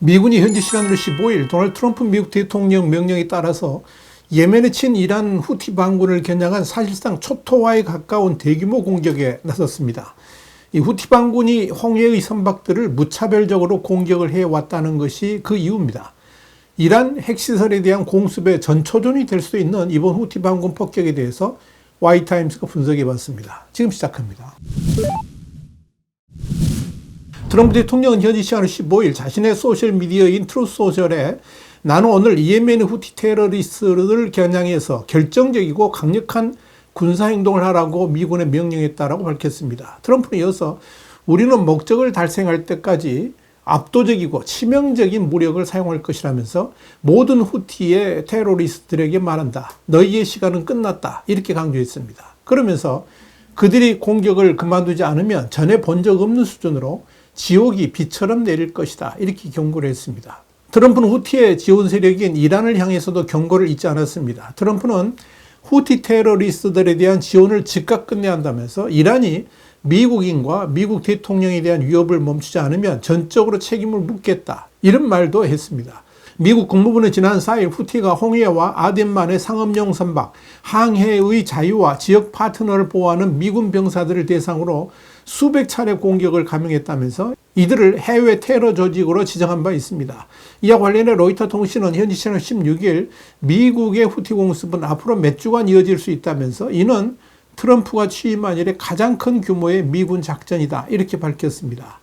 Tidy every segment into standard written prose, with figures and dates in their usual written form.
미군이 현지 시간으로 15일 도널드 트럼프 미국 대통령 명령에 따라서 예멘에 친 이란 후티 반군을 겨냥한 사실상 초토화에 가까운 대규모 공격에 나섰습니다. 이 후티 반군이 홍해의 선박들을 무차별적으로 공격을 해왔다는 것이 그 이유입니다. 이란 핵시설에 대한 공습의 전초전이 될 수도 있는 이번 후티 반군 폭격에 대해서 와이타임스가 분석해 봤습니다. 지금 시작합니다. 트럼프 대통령은 현지 시간으로 15일 자신의 소셜미디어인 트루스 소셜에 나는 오늘 이에멘의 후티 테러리스트를 겨냥해서 결정적이고 강력한 군사행동을 하라고 미군에 명령했다라고 밝혔습니다. 트럼프는 이어서 우리는 목적을 달성할 때까지 압도적이고 치명적인 무력을 사용할 것이라면서 모든 후티의 테러리스트들에게 말한다. 너희의 시간은 끝났다. 이렇게 강조했습니다. 그러면서 그들이 공격을 그만두지 않으면 전에 본 적 없는 수준으로 지옥이 비처럼 내릴 것이다. 이렇게 경고를 했습니다. 트럼프는 후티의 지원 세력인 이란을 향해서도 경고를 잊지 않았습니다. 트럼프는 후티 테러리스트들에 대한 지원을 즉각 끝내야 한다면서 이란이 미국인과 미국 대통령에 대한 위협을 멈추지 않으면 전적으로 책임을 묻겠다. 이런 말도 했습니다. 미국 국무부는 지난 4일 후티가 홍해와 아덴만의 상업용 선박, 항해의 자유와 지역 파트너를 보호하는 미군 병사들을 대상으로 수백 차례 공격을 감행했다면서 이들을 해외 테러 조직으로 지정한 바 있습니다. 이와 관련해 로이터 통신은 현지 시간 16일 미국의 후티 공습은 앞으로 몇 주간 이어질 수 있다면서 이는 트럼프가 취임한 이래 가장 큰 규모의 미군 작전이다. 이렇게 밝혔습니다.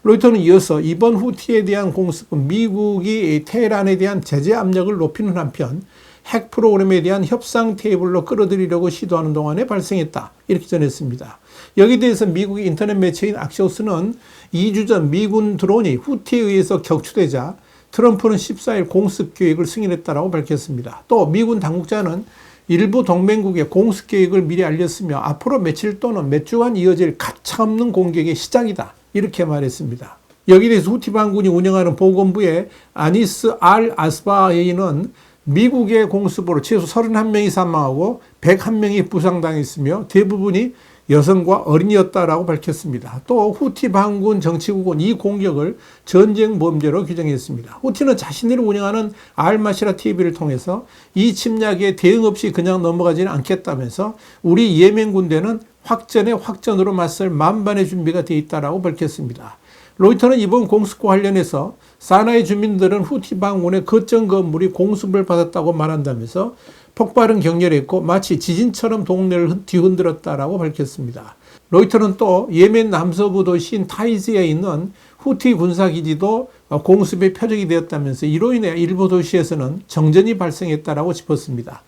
로이터는 이어서 이번 후티에 대한 공습은 미국이 테헤란에 대한 제재 압력을 높이는 한편 핵 프로그램에 대한 협상 테이블로 끌어들이려고 시도하는 동안에 발생했다. 이렇게 전했습니다. 여기에 대해서 미국의 인터넷 매체인 악시오스는 2주 전 미군 드론이 후티에 의해서 격추되자 트럼프는 14일 공습 계획을 승인했다고 밝혔습니다. 또 미군 당국자는 일부 동맹국의 공습 계획을 미리 알렸으며 앞으로 며칠 또는 몇 주간 이어질 가차없는 공격의 시작이다. 이렇게 말했습니다. 여기에 대해서 후티 반군이 운영하는 보건부의 아니스 알 아스바히는 미국의 공습으로 최소 31명이 사망하고 101명이 부상당했으며 대부분이 여성과 어린이였다라고 밝혔습니다. 또 후티 반군 정치국은 이 공격을 전쟁 범죄로 규정했습니다. 후티는 자신들이 운영하는 알마시라 TV를 통해서 이 침략에 대응 없이 그냥 넘어가지는 않겠다면서 우리 예멘 군대는 확전에 확전으로 맞설 만반의 준비가 되어 있다라고 밝혔습니다. 로이터는 이번 공습과 관련해서 사나이 주민들은 후티 반군의 거점 건물이 공습을 받았다고 말한다면서 폭발은 격렬했고 마치 지진처럼 동네를 뒤흔들었다라고 밝혔습니다. 로이터는 또 예멘 남서부 도시인 타이즈에 있는 후티 군사기지도 공습의 표적이 되었다면서 이로 인해 일부 도시에서는 정전이 발생했다라고 짚었습니다.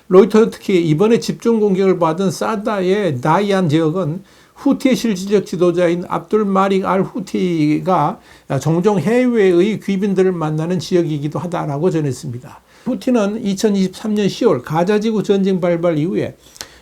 로이터는 특히 이번에 집중 공격을 받은 사다의 다이안 지역은 후티의 실질적 지도자인 압둘 마릭 알 후티가 종종 해외의 귀빈들을 만나는 지역이기도 하다라고 전했습니다. 후티는 2023년 10월 가자지구 전쟁 발발 이후에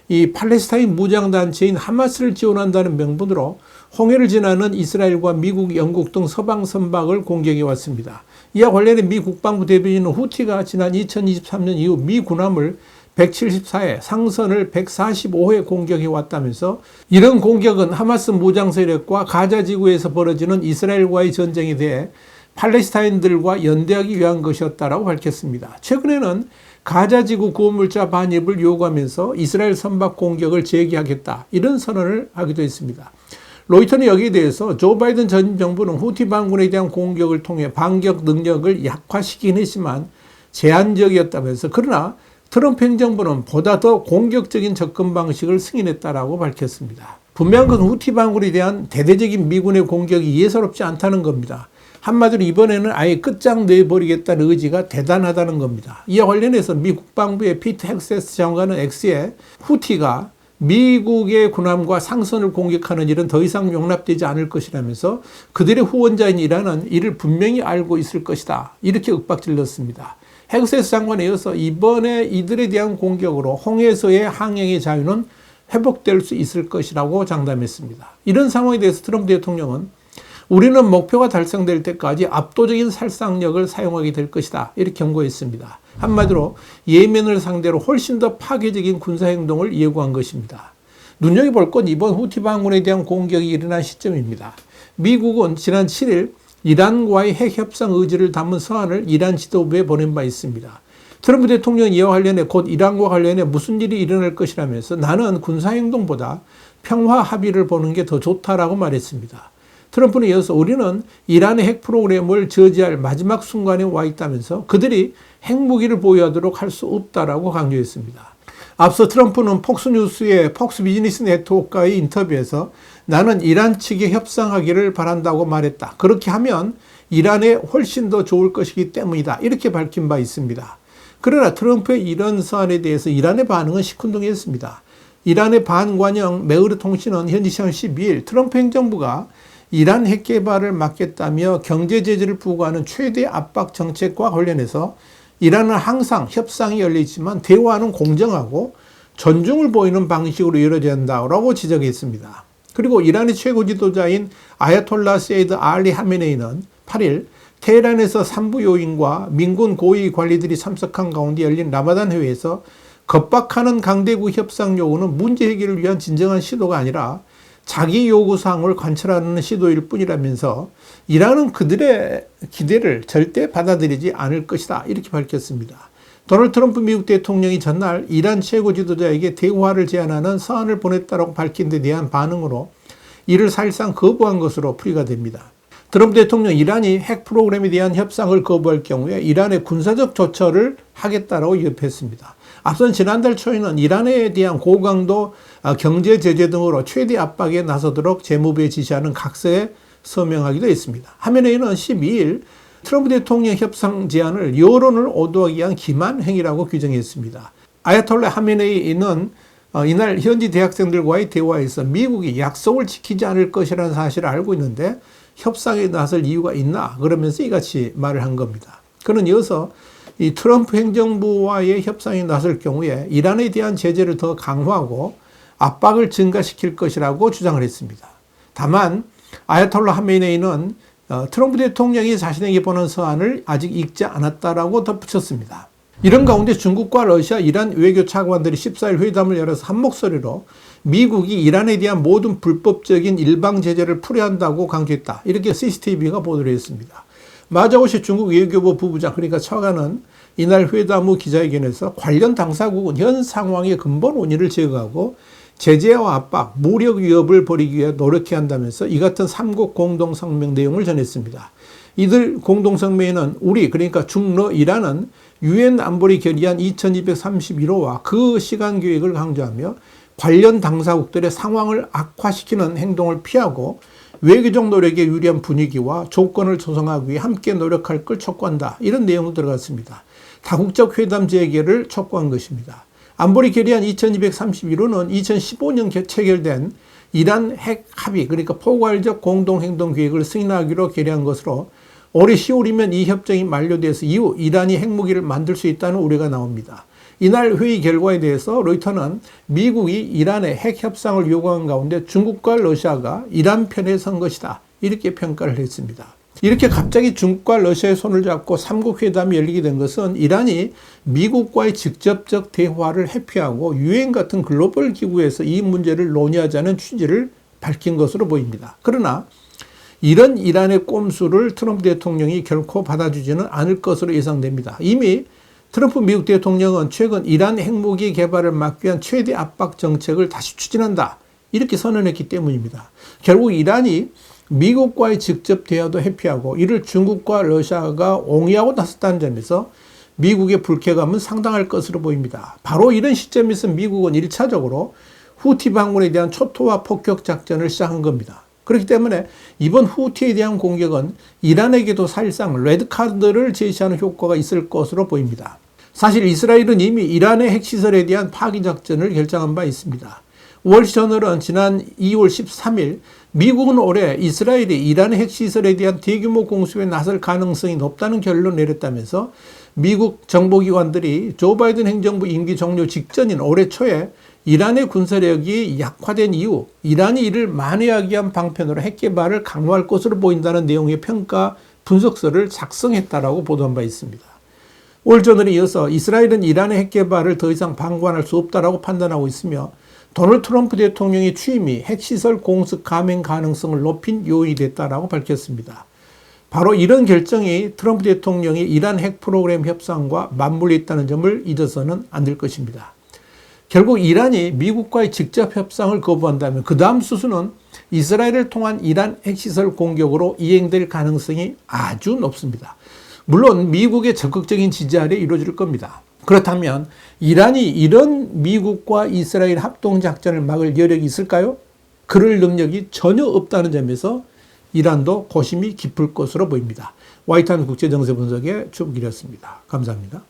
이 팔레스타인 무장단체인 하마스를 지원한다는 명분으로 홍해를 지나는 이스라엘과 미국, 영국 등 서방 선박을 공격해 왔습니다. 이와 관련해 미 국방부 대변인은 후티가 지난 2023년 이후 미 군함을 174회, 상선을 145회 공격해 왔다면서 이런 공격은 하마스 무장 세력과 가자 지구에서 벌어지는 이스라엘과의 전쟁에 대해 팔레스타인들과 연대하기 위한 것이었다라고 밝혔습니다. 최근에는 가자 지구 구호물자 반입을 요구하면서 이스라엘 선박 공격을 재개하겠다 이런 선언을 하기도 했습니다. 로이터는 여기에 대해서 조 바이든 전 정부는 후티 반군에 대한 공격을 통해 반격 능력을 약화시키긴 했지만 제한적이었다면서 그러나 트럼프 행정부는 보다 더 공격적인 접근 방식을 승인했다라고 밝혔습니다. 분명한 것은 후티 반군에 대한 대대적인 미군의 공격이 예사롭지 않다는 겁니다. 한마디로 이번에는 아예 끝장내버리겠다는 의지가 대단하다는 겁니다. 이와 관련해서 미 국방부의 피트 헥세스 장관은 X에 후티가 미국의 군함과 상선을 공격하는 일은 더 이상 용납되지 않을 것이라면서 그들의 후원자인 이란은 이를 분명히 알고 있을 것이다. 이렇게 윽박질렀습니다. 헥세스 장관에 이어서 이번에 이들에 대한 공격으로 홍해에서의 항행의 자유는 회복될 수 있을 것이라고 장담했습니다. 이런 상황에 대해서 트럼프 대통령은 우리는 목표가 달성될 때까지 압도적인 살상력을 사용하게 될 것이다. 이렇게 경고했습니다. 한마디로 예멘을 상대로 훨씬 더 파괴적인 군사행동을 예고한 것입니다. 눈여겨볼 건 이번 후티 반군에 대한 공격이 일어난 시점입니다. 미국은 지난 7일 이란과의 핵 협상 의지를 담은 서한을 이란 지도부에 보낸 바 있습니다. 트럼프 대통령은 이와 관련해 곧 이란과 관련해 무슨 일이 일어날 것이라면서 나는 군사행동보다 평화 합의를 보는 게 더 좋다라고 말했습니다. 트럼프는 이어서 우리는 이란의 핵 프로그램을 저지할 마지막 순간에 와 있다면서 그들이 핵무기를 보유하도록 할 수 없다라고 강조했습니다. 앞서 트럼프는 폭스뉴스의 폭스 비즈니스 네트워크와의 인터뷰에서 나는 이란 측에 협상하기를 바란다고 말했다. 그렇게 하면 이란에 훨씬 더 좋을 것이기 때문이다. 이렇게 밝힌 바 있습니다. 그러나 트럼프의 이런 서한에 대해서 이란의 반응은 시큰둥했습니다. 이란의 반관영 메으르 통신은 현지 시간 12일 트럼프 행정부가 이란 핵 개발을 막겠다며 경제 제재를 부과하는 최대 압박 정책과 관련해서 이란은 항상 협상이 열려 있지만 대화는 공정하고 존중을 보이는 방식으로 이루어져야 한다고 지적했습니다. 그리고 이란의 최고 지도자인 아야톨라 세이드 알리 하메네이는 8일 테헤란에서 산부 요인과 민군 고위 관리들이 참석한 가운데 열린 라마단 회의에서 겁박하는 강대국 협상 요구는 문제 해결을 위한 진정한 시도가 아니라 자기 요구사항을 관철하는 시도일 뿐이라면서 이란은 그들의 기대를 절대 받아들이지 않을 것이다. 이렇게 밝혔습니다. 도널드 트럼프 미국 대통령이 전날 이란 최고 지도자에게 대화를 제안하는 서한을 보냈다고 밝힌 데 대한 반응으로 이를 사실상 거부한 것으로 풀이가 됩니다. 트럼프 대통령 이란이 핵 프로그램에 대한 협상을 거부할 경우에 이란의 군사적 조처를 하겠다라고 위협했습니다. 앞선 지난달 초에는 이란에 대한 고강도 경제 제재 등으로 최대 압박에 나서도록 재무부에 지시하는 각서에 서명하기도 했습니다. 하메네이는 12일 트럼프 대통령 협상 제안을 여론을 오도하기 위한 기만 행위라고 규정했습니다. 아야톨라 하메네이는 이날 현지 대학생들과의 대화에서 미국이 약속을 지키지 않을 것이라는 사실을 알고 있는데 협상에 나설 이유가 있나? 그러면서 이같이 말을 한 겁니다. 그는 이어서 이 트럼프 행정부와의 협상에 나설 경우에 이란에 대한 제재를 더 강화하고 압박을 증가시킬 것이라고 주장을 했습니다. 다만 아야톨라 하메네이는 트럼프 대통령이 자신에게 보낸 서한을 아직 읽지 않았다라고 덧붙였습니다. 이런 가운데 중국과 러시아, 이란 외교 차관들이 14일 회담을 열어서 한 목소리로 미국이 이란에 대한 모든 불법적인 일방 제재를 풀어야 한다고 강조했다. 이렇게 CCTV가 보도를 했습니다. 마자오시 중국 외교부 부부장 그러니까 차관은 이날 회담 후 기자회견에서 관련 당사국은 현 상황의 근본 원인을 제거하고 제재와 압박, 무력 위협을 벌이기 위해 노력해야 한다면서 이 같은 삼국 공동성명 내용을 전했습니다. 이들 공동성명에는 우리 그러니까 중러 이란은 유엔 안보리 결의안 2231호와 그 시간 계획을 강조하며 관련 당사국들의 상황을 악화시키는 행동을 피하고 외교적 노력에 유리한 분위기와 조건을 조성하기 위해 함께 노력할 걸 촉구한다. 이런 내용도 들어갔습니다. 다국적 회담 재개를 촉구한 것입니다. 안보리 결의안 2231호는 2015년 체결된 이란 핵 합의 그러니까 포괄적 공동행동 계획을 승인하기로 결의한 것으로 올해 10월이면 이 협정이 만료돼서 이후 이란이 핵무기를 만들 수 있다는 우려가 나옵니다. 이날 회의 결과에 대해서 로이터는 미국이 이란의 핵 협상을 요구한 가운데 중국과 러시아가 이란 편에 선 것이다. 이렇게 평가를 했습니다. 이렇게 갑자기 중국과 러시아의 손을 잡고 삼국 회담이 열리게 된 것은 이란이 미국과의 직접적 대화를 회피하고 유엔 같은 글로벌 기구에서 이 문제를 논의하자는 취지를 밝힌 것으로 보입니다. 그러나 이런 이란의 꼼수를 트럼프 대통령이 결코 받아주지는 않을 것으로 예상됩니다. 이미 트럼프 미국 대통령은 최근 이란 핵무기 개발을 막기 위한 최대 압박 정책을 다시 추진한다. 이렇게 선언했기 때문입니다. 결국 이란이 미국과의 직접 대화도 회피하고 이를 중국과 러시아가 옹이하고 나섰다는 점에서 미국의 불쾌감은 상당할 것으로 보입니다. 바로 이런 시점에서 미국은 1차적으로 후티 반군에 대한 초토화 폭격 작전을 시작한 겁니다. 그렇기 때문에 이번 후티에 대한 공격은 이란에게도 사실상 레드카드를 제시하는 효과가 있을 것으로 보입니다. 사실 이스라엘은 이미 이란의 핵시설에 대한 파기 작전을 결정한 바 있습니다. 월스트리트저널은 지난 2월 13일 미국은 올해 이스라엘이 이란의 핵시설에 대한 대규모 공습에 나설 가능성이 높다는 결론을 내렸다면서 미국 정보기관들이 조 바이든 행정부 임기 종료 직전인 올해 초에 이란의 군사력이 약화된 이후 이란이 이를 만회하기 위한 방편으로 핵개발을 강화할 것으로 보인다는 내용의 평가 분석서를 작성했다라고 보도한 바 있습니다. 월저널에 이어서 이스라엘은 이란의 핵개발을 더 이상 방관할 수 없다라고 판단하고 있으며 도널드 트럼프 대통령의 취임이 핵시설 공습 감행 가능성을 높인 요인이 됐다라고 밝혔습니다. 바로 이런 결정이 트럼프 대통령이 이란 핵 프로그램 협상과 맞물려 있다는 점을 잊어서는 안 될 것입니다. 결국 이란이 미국과의 직접 협상을 거부한다면 그 다음 수순은 이스라엘을 통한 이란 핵시설 공격으로 이행될 가능성이 아주 높습니다. 물론 미국의 적극적인 지지 아래 이루어질 겁니다. 그렇다면 이란이 이런 미국과 이스라엘 합동작전을 막을 여력이 있을까요? 그럴 능력이 전혀 없다는 점에서 이란도 고심이 깊을 것으로 보입니다. 와이탄 국제정세 분석의 주북이었습니다. 감사합니다.